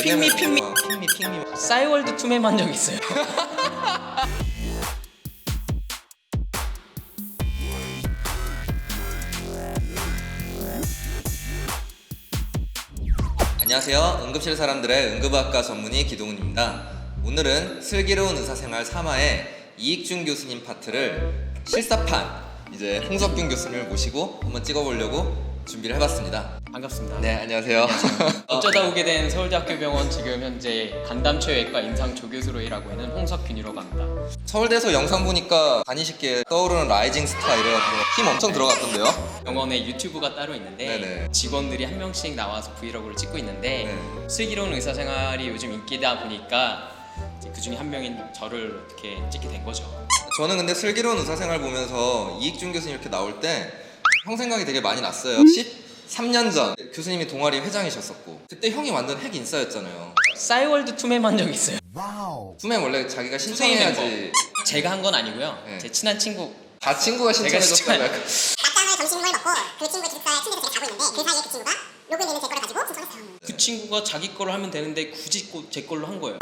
핑미 핑미 핑미 싸이월드 투맨 한 적 있어요. 안녕하세요. 응급실 사람들의 응급학과 전문의 기동훈입니다. 오늘은 슬기로운 의사생활 3화의 이익준 교수님 파트를 실사판 이제 홍석균 교수님을 모시고 한번 찍어보려고 준비를 해봤습니다. 반갑습니다. 네, 안녕하세요. 어쩌다 오게 된 서울대학교병원 지금 현재 간담체외과 임상 조교수로 일하고 있는 홍석균이라고 합니다. 서울대에서 영상 보니까 다니시기에 떠오르는 라이징 스타 이래가지고 힘 엄청 들어갔던데요? 병원에 유튜브가 따로 있는데 네네. 직원들이 한 명씩 나와서 브이로그를 찍고 있는데 네. 슬기로운 의사생활이 요즘 인기다 보니까 그 중에 한 명인 저를 어떻게 찍게 된 거죠. 저는 근데 슬기로운 의사생활 보면서 이익준 교수님 이렇게 나올 때 형 생각이 되게 많이 났어요. 13년 전 교수님이 동아리 회장이셨었고 그때 형이 완전 핵 인싸였잖아요. 싸이월드 투맨 한 적 있어요. 투맨 원래 자기가 신청해야지. 제가 한 건 아니고요. 네. 제 친한 친구 다 친구가 신청해줬다고 제가 약간. 낮잠을 점심을 먹고 그 친구의 기숙사에 침대에서 제가 자고 있는데 그 사이에 그 친구가 로그인되는 제 거를 가지고 신청했어요. 그 친구가 자기 거를 하면 되는데 굳이 제 걸로 한 거예요.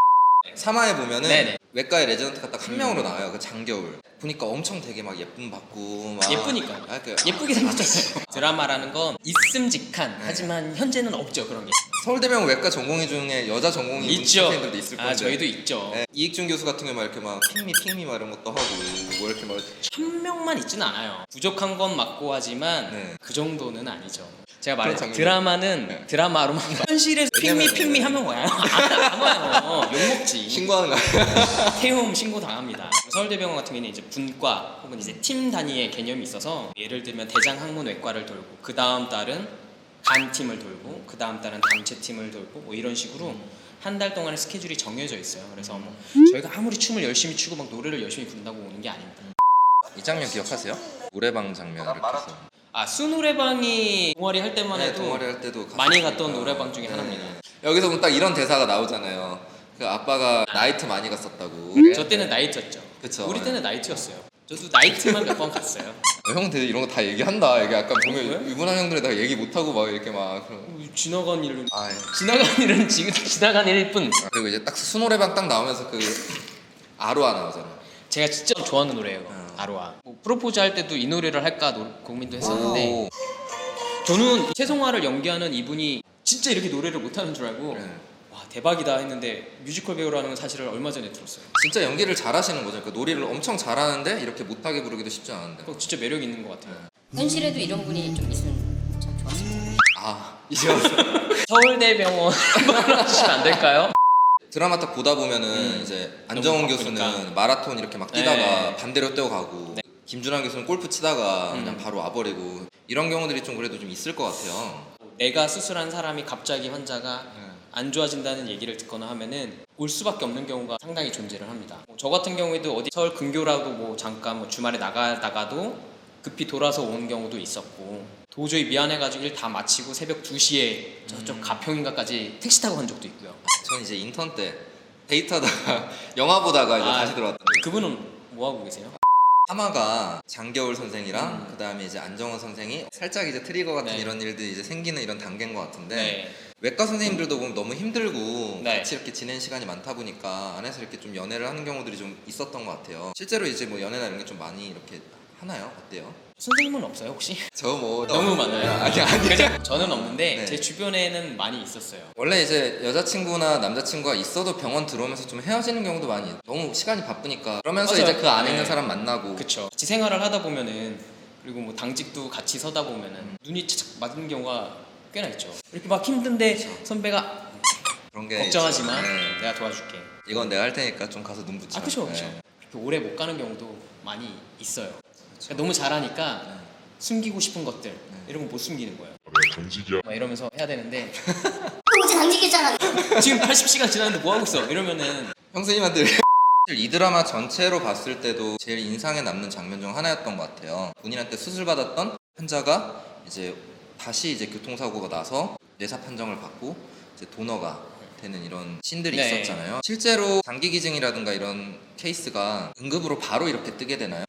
3화에 보면은 네네. 외과의 레지던트가 딱 한 명으로 나와요. 그 장겨울. 보니까 엄청 되게 막 예쁨 받고 막 예쁘니까요. 아, 그 예쁘게 생겼잖아요. 드라마라는 건 있음직한 하지만 현재는 없죠 그런 게. 서울대병원 외과 전공의 중에 여자 전공의 있죠. 선생님들도 있을 건데. 아 저희도 있죠. 네, 이익준 교수 같은 경우 막 이렇게 막 핑미 막 이런 것도 하고 뭐 이렇게 막 한 명만 있지는 않아요. 부족한 건 맞고 하지만 네. 그 정도는 아니죠. 제가 그런 말했죠. 장면이- 드라마는 네. 드라마로만 현실에서 왜냐면- 핑미 하면 뭐야? 안 와요. 욕먹지. 신고하는 거 태움 신고 당합니다. 서울대병원 같은 경우는 이제 분과 혹은 이제 팀 단위의 개념이 있어서 예를 들면 대장 항문 외과를 돌고 그 다음 달은 간 팀을 돌고 그 다음 달은 단체 팀을 돌고 뭐 이런 식으로 한 달 동안의 스케줄이 정해져 있어요. 그래서 뭐 저희가 아무리 춤을 열심히 추고 막 노래를 열심히 부른다고 오는 게 아닙니다. 이 장면 기억하세요? 노래방 장면 이렇게 해서. 아 수노래방이 동아리 할 때만 네, 해도 동아리 할 때도 많이 갔었으니까. 갔던 노래방 중에 네. 하나입니다. 여기서 보면 딱 이런 대사가 나오잖아요. 그 아빠가 나이트 많이 갔었다고. 저 때는 나이트였죠. 그쵸. 우리 때는 나이트였어요. 저도 나이트만 몇 번 갔어요. 형 되게 이런 거 다 얘기한다. 이게 약간 보면 왜? 유부남 형들이 다 얘기 못하고 막 이렇게 막. 지나간 일은 아, 예. 지나간 일은 지금 지나간 일일 뿐. 그리고 이제 딱 수노래방 딱 나오면서 그 아로아 나오잖아. 제가 진짜 좋아하는 노래예요. 아로아. 뭐 프로포즈 할 때도 이 노래를 할까 고민도 했었는데 오. 저는 최성화를 연기하는 이분이 진짜 이렇게 노래를 못하는 줄 알고 네. 와 대박이다 했는데 뮤지컬 배우라는 사실을 얼마 전에 들었어요. 진짜 연기를 잘하시는 거죠. 그러니까 노래를 엄청 잘하는데 이렇게 못하게 부르기도 쉽지 않은데. 그거 진짜 매력 있는 것 같아요. 현실에도 이런 분이 좀 있으면 참 좋았을 것 같아요. 아, 이제 와서. 서울대병원 한번 해주시면 안 될까요? 드라마 딱 보다 보면은 이제 안정훈 너무 교수는 바쁘니까. 마라톤 이렇게 막 뛰다가 네. 반대로 뛰어가고 네. 김준환 교수는 골프 치다가 그냥 바로 와버리고 이런 경우들이 좀 그래도 좀 있을 것 같아요. 내가 수술한 사람이 갑자기 환자가 네. 안 좋아진다는 얘기를 듣거나 하면은 올 수밖에 없는 경우가 상당히 존재를 합니다. 저 같은 경우에도 어디 서울 근교라도 뭐 잠깐 뭐 주말에 나가다가도 급히 돌아서 온 경우도 있었고 도저히 미안해가지고 일 다 마치고 새벽 2시에 저쪽 가평인가까지 택시 타고 간 적도 있고요. 전 이제 인턴 때 데이트하다가 영화 보다가 이제 아, 다시 들어왔던데 그분은 뭐 하고 계세요? 3화가 장겨울 선생이랑 그 다음에 이제 안정훈 선생이 살짝 이제 트리거 같은 네. 이런 일들이 이제 생기는 이런 단계인 것 같은데 네. 외과 선생님들도 보면 너무 힘들고 네. 같이 이렇게 지낸 시간이 많다 보니까 안에서 이렇게 좀 연애를 하는 경우들이 좀 있었던 것 같아요. 실제로 이제 뭐 연애나 이런 게 좀 많이 이렇게 하나요? 어때요? 선생님은 없어요 혹시? 저 뭐 너무 많아요. 아니 그냥 저는 없는데 네. 제 주변에는 많이 있었어요. 원래 이제 여자친구나 남자친구가 있어도 병원 들어오면서 좀 헤어지는 경우도 많이 너무 시간이 바쁘니까 그러면서 맞아요. 이제 그 안에 네. 있는 사람 만나고 그쵸. 같이 생활을 하다 보면은 그리고 뭐 당직도 같이 서다 보면은 눈이 착착 맞는 경우가 꽤나 있죠. 이렇게 막 힘든데 선배가 그런 게 걱정하지 마. 있죠. 네. 내가 도와줄게. 이건 내가 할 테니까 좀 가서 눈 붙여. 아 그쵸 그쵸. 네. 그렇게 오래 못 가는 경우도 많이 있어요. 그러니까 너무 잘하니까 숨기고 싶은 것들 이런 거 못 숨기는 거예요. 당직이야. 막 이러면서 해야 되는데 너 어제 당직했잖아. 지금 80시간 지났는데 뭐 하고 있어? 이러면은 형수님한테 이 드라마 전체로 봤을 때도 제일 인상에 남는 장면 중 하나였던 것 같아요. 본인한테 수술 받았던 환자가 이제 다시 이제 교통사고가 나서 뇌사 판정을 받고 이제 도너가 되는 이런 씬들이 네. 있었잖아요. 실제로 장기 기증이라든가 이런 케이스가 응급으로 바로 이렇게 뜨게 되나요?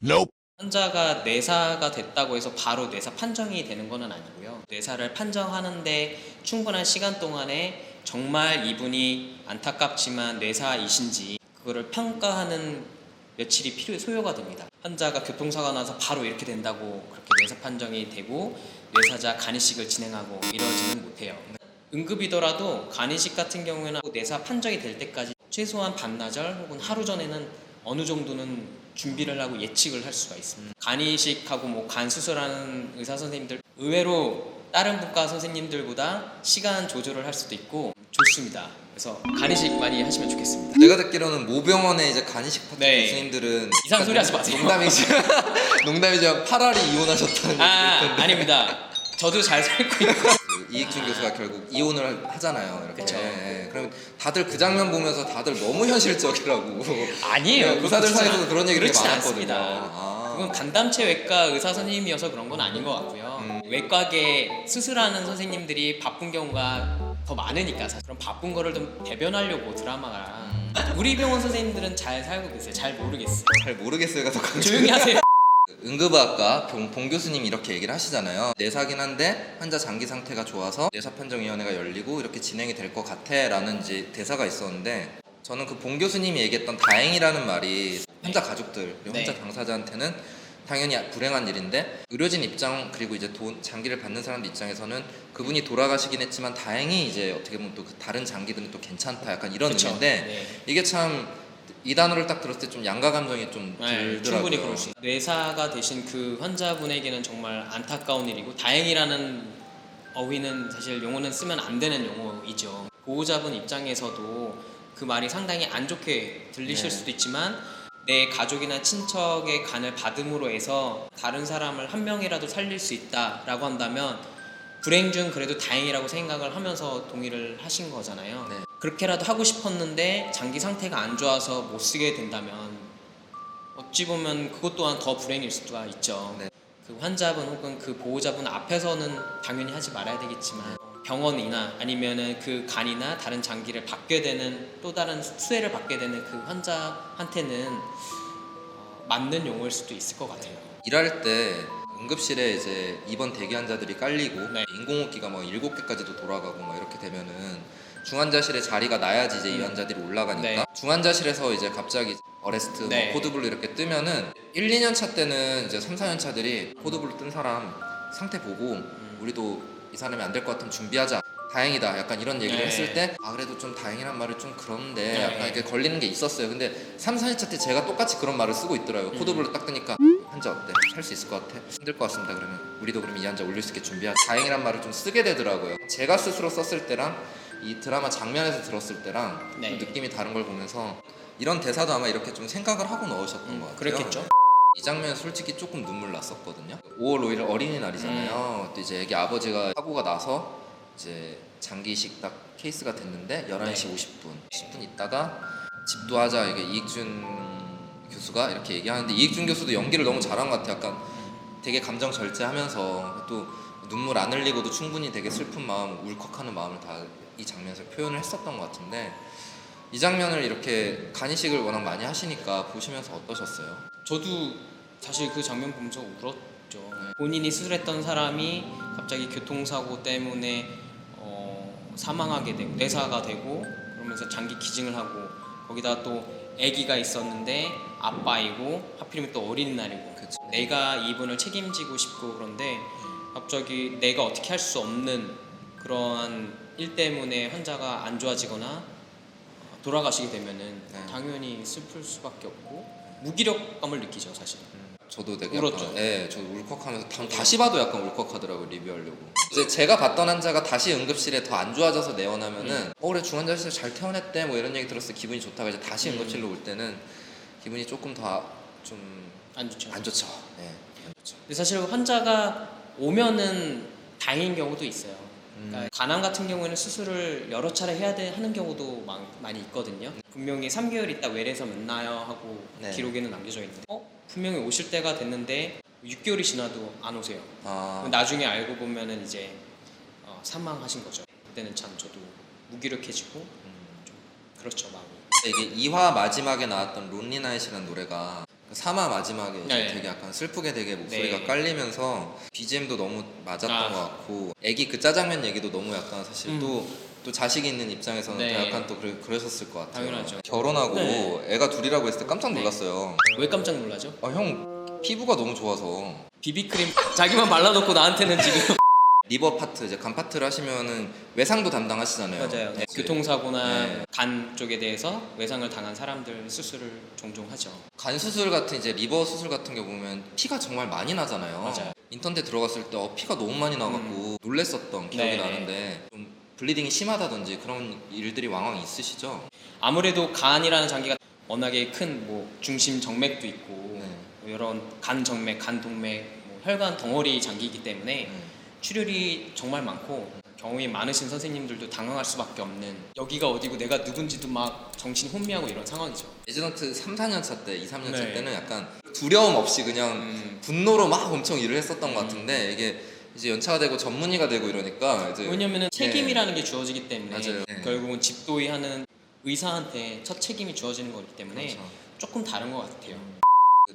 환자가 뇌사가 됐다고 해서 바로 뇌사 판정이 되는 건 아니고요. 뇌사를 판정하는데 충분한 시간 동안에 정말 이분이 안타깝지만 뇌사이신지 그거를 평가하는 며칠이 소요가 됩니다. 환자가 교통사고가 나서 바로 이렇게 된다고 그렇게 뇌사 판정이 되고 뇌사자 간이식을 진행하고 이러지는 못해요. 응급이더라도 간이식 같은 경우에는 뇌사 판정이 될 때까지 최소한 반나절 혹은 하루 전에는 어느 정도는 준비를 하고 예측을 할 수가 있습니다. 간이식하고 뭐 간 수술하는 의사 선생님들 의외로 다른 분과 선생님들보다 시간 조절을 할 수도 있고 좋습니다. 그래서 간이식 많이 하시면 좋겠습니다. 제가 듣기로는 모병원의 이제 간이식 파트 네. 교수님들은 이상한 소리 하지 마세요. 농담이지만 8알이 이혼하셨다는 아닙니다. 저도 잘 살고 있고 그 이익준 교수가 결국 이혼을 하잖아요. 이렇게. 그쵸. 예. 그럼 다들 그 장면 보면서 다들 너무 현실적이라고. 아니에요. 의사들 사이에서도 그런 얘기가 그렇지 많았거든요. 않습니다. 아. 그건 간담체 외과 의사 선생님이어서 그런 건 아닌 것 같고요. 외과계 수술하는 선생님들이 바쁜 경우가 더 많으니까 사실 그런 바쁜 거를 좀 대변하려고 드라마가 우리 병원 선생님들은 잘 살고 계세요. 잘 모르겠어요. 잘 모르겠어요가 더 강조. 조용히 하세요. 응급의학과 봉 교수님이 이렇게 얘기를 하시잖아요. 내사긴 한데 환자 장기 상태가 좋아서 내사판정위원회가 열리고 이렇게 진행이 될 것 같아 라는 이제 대사가 있었는데 저는 그 봉 교수님이 얘기했던 다행이라는 말이 환자 가족들 그리고 환자 네. 당사자한테는 당연히 불행한 일인데 의료진 입장 그리고 이제 장기를 받는 사람들 입장에서는 그분이 돌아가시긴 했지만 다행히 이제 어떻게 보면 또 그 다른 장기들은 또 괜찮다 약간 이런 그쵸. 의미인데 네. 이게 참 이 단어를 딱 들었을 때 좀 양가 감정이 좀 들더라고요. 충분히 그럴 수 있어요. 뇌사가 되신 그 환자분에게는 정말 안타까운 일이고 다행이라는 어휘는 사실 용어는 쓰면 안 되는 용어이죠. 보호자분 입장에서도 그 말이 상당히 안 좋게 들리실 네. 수도 있지만 내 가족이나 친척의 간을 받음으로 해서 다른 사람을 한 명이라도 살릴 수 있다라고 한다면 불행 중 그래도 다행이라고 생각을 하면서 동의를 하신 거잖아요. 네. 그렇게라도 하고 싶었는데 장기 상태가 안 좋아서 못 쓰게 된다면 어찌 보면 그것 또한 더 불행일 수가 있죠. 네. 그 환자분 혹은 그 보호자분 앞에서는 당연히 하지 말아야 되겠지만 병원이나 아니면은 그 간이나 다른 장기를 받게 되는 또 다른 수혜를 받게 되는 그 환자한테는 맞는 용어일 수도 있을 것 같아요. 일할 때 응급실에 이제 입원 대기 환자들이 깔리고 네. 인공호흡기가 뭐 7개까지도 돌아가고 막 이렇게 되면은 중환자실에 자리가 나야지 이제 이 환자들이 올라가니까 네. 중환자실에서 이제 갑자기 어레스트 네. 뭐 코드블루 이렇게 뜨면은 1, 2년 차 때는 이제 3, 4년 차들이 코드블루 뜬 사람 상태 보고 우리도 이 사람이 안 될 것 같으면 준비하자. 다행이다. 약간 이런 얘기를 네. 했을 때 그래도 좀 다행이란 말을 좀 그런데 네. 약간 이렇게 걸리는 게 있었어요. 근데 3, 4년차 때 제가 똑같이 그런 말을 쓰고 있더라고요. 코드블루 딱 뜨니까 환자 어때? 살 수 있을 것 같아? 힘들 것 같습니다. 그러면 우리도 그럼 이 환자 올릴 수 있게 준비하자. 다행이란 말을 좀 쓰게 되더라고요. 제가 스스로 썼을 때랑 이 드라마 장면에서 들었을 때랑 네. 좀 느낌이 다른 걸 보면서 이런 대사도 아마 이렇게 좀 생각을 하고 넣으셨던 것 같아요. 그랬겠죠. 이 장면 솔직히 조금 눈물 났었거든요. 5월 5일 어린이날이잖아요. 또 이제 애기 아버지가 사고가 나서 이제 장기식 딱 케이스가 됐는데 11시 50분 10분 있다가 집도하자 이게 이익준 교수가 이렇게 얘기하는데 이익준 교수도 연기를 너무 잘한 것 같아요. 약간 되게 감정 절제하면서 또 눈물 안 흘리고도 충분히 되게 슬픈 마음, 울컥하는 마음을 다 이 장면에서 표현을 했었던 것 같은데 이 장면을 이렇게 간이식을 워낙 많이 하시니까 보시면서 어떠셨어요? 저도 사실 그 장면 보면서 울었죠. 본인이 수술했던 사람이 갑자기 교통사고 때문에 사망하게 되고 뇌사가 되고 그러면서 장기 기증을 하고 거기다 또 아기가 있었는데 아빠이고 하필이면 또 어린이날이고 그쵸. 내가 이분을 책임지고 싶고 그런데 갑자기 내가 어떻게 할 수 없는 그러한 일 때문에 환자가 안 좋아지거나 돌아가시게 되면은 네. 당연히 슬플 수밖에 없고 무기력감을 느끼죠 사실. 저도 되게 울었죠. 약간, 예, 저도 울컥하면서 다시 봐도 약간 울컥하더라고요. 리뷰하려고. 이제 제가 봤던 환자가 다시 응급실에 더 안 좋아져서 내원하면은 그래 중환자실에서 잘 퇴원했대 뭐 이런 얘기 들었을 때 기분이 좋다가 이제 다시 응급실로 올 때는 기분이 조금 더 좀 안 좋죠. 안 좋죠. 예, 안 좋죠. 근데 사실 환자가 오면은 다행인 경우도 있어요. 그러니까 간암 같은 경우에는 수술을 여러 차례 하는 경우도 많이 있거든요. 분명히 3개월 있다 외래에서 만나요 하고 네. 기록에는 남겨져 있는데 분명히 오실 때가 됐는데 6개월이 지나도 안 오세요. 아, 나중에 알고 보면은 이제 사망하신 거죠. 그때는 참 저도 무기력해지고 좀 그렇죠 마음이. 이게 2화 마지막에 나왔던 론리 나잇이라는 노래가 3화 마지막에 이제 네. 되게 약간 슬프게 되게 목소리가 네. 깔리면서 BGM도 너무 맞았던 아. 것 같고 애기 그 짜장면 얘기도 너무 약간 사실 또 또 자식이 있는 입장에서는 네. 또 약간 또 그러셨을 것 같아요. 당연하죠. 결혼하고 네. 애가 둘이라고 했을 때 깜짝 네. 놀랐어요. 왜 깜짝 놀라죠? 형 피부가 너무 좋아서 비비크림 자기만 발라놓고 나한테는 지금 리버 파트 이제 간 파트를 하시면은 외상도 담당하시잖아요. 맞아요. 네. 교통사고나 네. 간 쪽에 대해서 외상을 당한 사람들 수술을 종종 하죠. 간 수술 같은 이제 리버 수술 같은 게 보면 피가 정말 많이 나잖아요. 맞아요. 인턴 때 들어갔을 때 피가 너무 많이 나갖고 놀랬었던 기억이 네. 나는데 좀 블리딩이 심하다든지 그런 일들이 왕왕 있으시죠? 아무래도 간이라는 장기가 워낙에 큰 뭐 중심 정맥도 있고 네. 뭐 이런 간 정맥, 간 동맥, 뭐 혈관 덩어리 장기이기 때문에 출혈이 정말 많고 경험이 많으신 선생님들도 당황할 수밖에 없는 여기가 어디고 내가 누군지도 막 정신 혼미하고 이런 상황이죠. 레지던트 3, 4년 차 때, 2, 3년 차 네. 때는 약간 두려움 없이 그냥 분노로 막 엄청 일을 했었던 것 같은데 이게 이제 연차가 되고 전문의가 되고 이러니까 이제 왜냐면은 책임이라는 게 주어지기 때문에 맞아요. 네. 결국은 집도의하는 의사한테 첫 책임이 주어지는 거기 때문에 그렇죠. 조금 다른 것 같아요.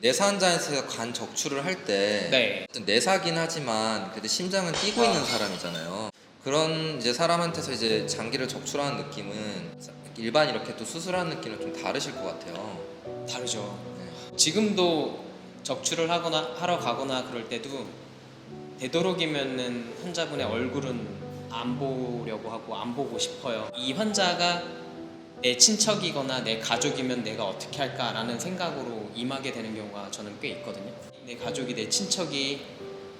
내사 환자에서 간 적출을 할 때 네. 내사긴 하지만 그래도 심장은 뛰고 있는 사람이잖아요. 그런 이제 사람한테서 이제 장기를 적출하는 느낌은 일반 이렇게 또 수술하는 느낌은 좀 다르실 것 같아요. 다르죠. 네. 지금도 적출을 하러 가거나 그럴 때도 되도록이면은 환자분의 얼굴은 안 보려고 하고 안 보고 싶어요. 이 환자가 내 친척이거나 내 가족이면 내가 어떻게 할까라는 생각으로 임하게 되는 경우가 저는 꽤 있거든요. 내 가족이 내 친척이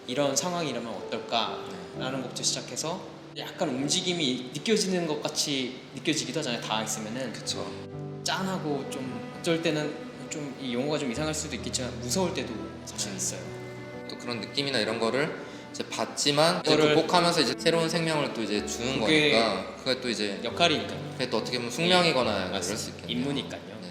이런 상황이라면 어떨까라는 것부터 시작해서 약간 움직임이 느껴지는 것 같이 느껴지기도 하잖아요. 다 있으면은 그렇죠. 짠하고 좀 어쩔 때는 좀 이 용어가 좀 이상할 수도 있겠지만 무서울 때도 사실 있어요. 또 그런 느낌이나 이런 거를 이제 받지만 이제 그거를- 극복하면서 이제 새로운 생명을 또 이제 주는 그게- 거니까 그게 또 이제 역할이니까요. 그게 또 어떻게 보면 숙명이거나 이럴 수 있겠네요. 임무니까요. 네.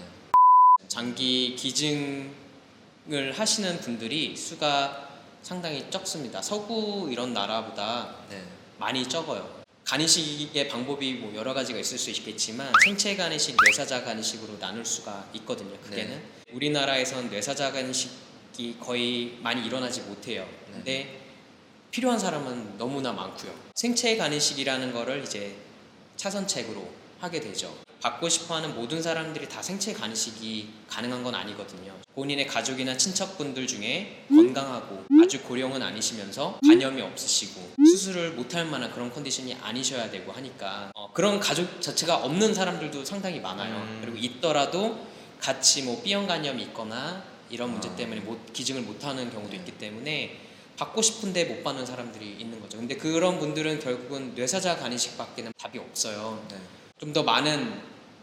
장기 기증을 하시는 분들이 수가 상당히 적습니다. 서구 이런 나라보다 네. 많이 적어요. 간이식의 방법이 뭐 여러 가지가 있을 수 있겠지만 생체 간이식, 뇌사자 간이식으로 나눌 수가 있거든요. 그게는 우리나라에선 뇌사자 간이식이 거의 많이 일어나지 못해요. 근데 필요한 사람은 너무나 많고요. 생체 간이식이라는 거를 이제 차선책으로 하게 되죠. 받고 싶어하는 모든 사람들이 다 생체 간이식이 가능한 건 아니거든요. 본인의 가족이나 친척분들 중에 건강하고 아주 고령은 아니시면서 간염이 없으시고 수술을 못할 만한 그런 컨디션이 아니셔야 되고 하니까 그런 가족 자체가 없는 사람들도 상당히 많아요. 그리고 있더라도 같이 뭐 B형 간염이 있거나 이런 문제 때문에 기증을 못하는 경우도 있기 때문에 받고 싶은데 못 받는 사람들이 있는 거죠. 근데 그런 분들은 결국은 뇌사자 간이식밖에는 답이 없어요. 네. 좀 더 많은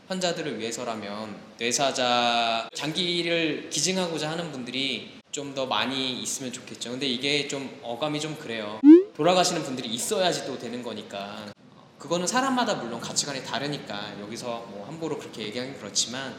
환자들을 위해서라면 뇌사자 장기를 기증하고자 하는 분들이 좀 더 많이 있으면 좋겠죠. 근데 이게 좀 어감이 좀 그래요. 돌아가시는 분들이 있어야지 또 되는 거니까 그거는 사람마다 물론 가치관이 다르니까 여기서 뭐 함부로 그렇게 얘기하긴 그렇지만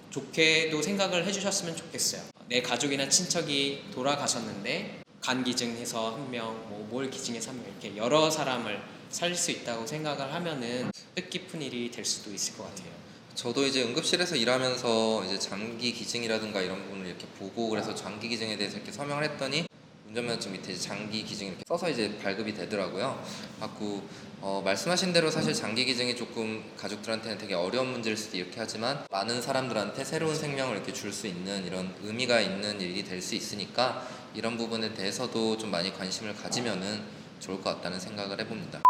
좋게도 생각을 해주셨으면 좋겠어요. 내 가족이나 친척이 돌아가셨는데 간 기증해서 한 명, 뭐 뭘 기증해서 한 명 이렇게 여러 사람을 살릴 수 있다고 생각을 하면은 뜻깊은 일이 될 수도 있을 것 같아요. 저도 이제 응급실에서 일하면서 이제 장기 기증이라든가 이런 부분을 이렇게 보고 그래서 장기 기증에 대해서 이렇게 설명을 했더니 운전면허증 밑에 이제 장기 기증 이렇게 써서 이제 발급이 되더라고요. 갖고 말씀하신 대로 사실 장기 기증이 조금 가족들한테는 되게 어려운 문제일 수도 이렇게 하지만 많은 사람들한테 새로운 생명을 이렇게 줄 수 있는 이런 의미가 있는 일이 될 수 있으니까 이런 부분에 대해서도 좀 많이 관심을 가지면은 좋을 것 같다는 생각을 해봅니다.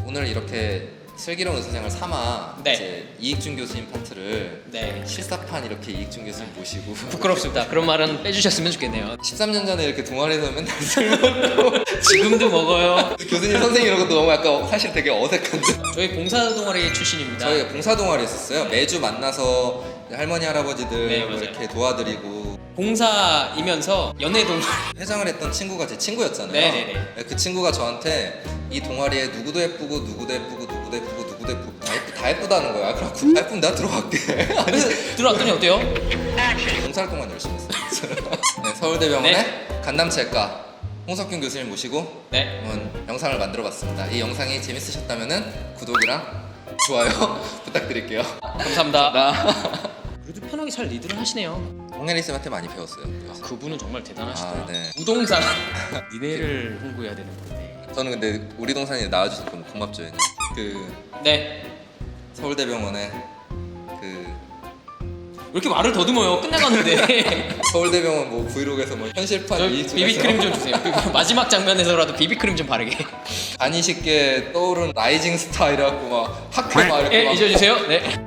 오늘 이렇게 슬기로운 의사생활 3화 네. 이제 이익준 교수님 파트를 네. 실사판 이렇게 이익준 교수님 모시고 부끄럽습니다. 그런 말은 빼주셨으면 좋겠네요. 13년 전에 이렇게 동아리에서 맨날 술 먹고 지금도 먹어요. 교수님 선생님 이런 것도 너무 약간 사실 되게 어색한데 저희 봉사 동아리 출신입니다. 저희가 봉사 동아리 했었어요. 매주 만나서 할머니 할아버지들 네, 뭐 맞아요. 이렇게 도와드리고 봉사이면서 연애 동아리. 회장을 했던 친구가 제 친구였잖아요. 네네네. 그 친구가 저한테 이 동아리에 누구도 예쁘고 누구도 예쁘고 누구도 예쁘고 누구도 예쁘고 다 예쁘다는 거야. 그래갖고 다 예쁘면 내가 들어갈게. 아니 들어왔더니 어때요? 봉사활동만 열심히 했어요. 네, 서울대병원의 네. 간담체과 홍석균 교수님 모시고 네. 한번 영상을 만들어봤습니다. 이 영상이 재밌으셨다면 구독이랑 좋아요 부탁드릴게요. 감사합니다. 그래도 편하게 잘 리드를 하시네요. 홍혜리 쌤한테 많이 배웠어요. 그분은 정말 대단하시더라고요. 아, 네. 우동산 니네를 홍보해야 되는 건데. 저는 근데 우리 동산이 나와주셔서 너무 고맙죠. 형님. 그 네. 서울대병원에 그 왜 이렇게 말을 더듬어요? 끝나가는데. 서울대병원 뭐 브이로그에서 뭐 현실판 저 이익 비비크림 좀 주세요. 마지막 장면에서라도 비비크림 좀 바르게. 간이 쉽게 떠오른 라이징 스타 이래갖고 막 학회 막 이렇게 예, 막 잊어주세요. 네.